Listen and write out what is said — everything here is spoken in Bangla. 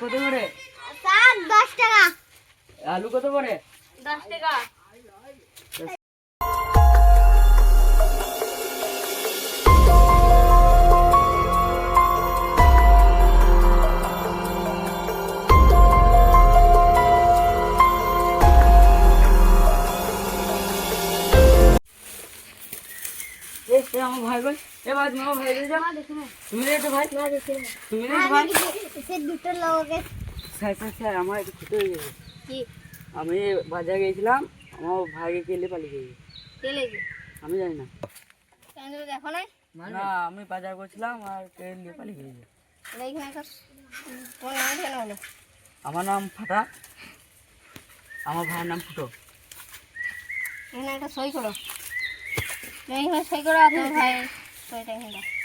কত করে? শাক 10 টাকা। আলু কত করে? 10 টাকা। আমার ভাই ভাই এ ভাই তুমি আমার ভাই যা তুমি রে একটু ভাই তুমি রে একটু ভাই সে দুটো লোকে স্যার স্যার স্যার আমার একটু ক্ষতি হয়ে গেছে। কি আমি বাজারে গিয়েছিলাম, আমার ভাইকে কেলে পালিয়ে গেছে। তেলে কি আমি জানি না। কেন দেখো নাই? না আমি বাজার করছিলাম আর কেলে পালিয়ে গেছে। এইখানে একটা তোমার নাম কেন হলো? আমার নাম ফাটা, আমার ভাইয়ের নাম ফুটো। এখানে একটা সই করো, এইখানে সই করো আর তোমার ভাই সইটা এখানে দাও।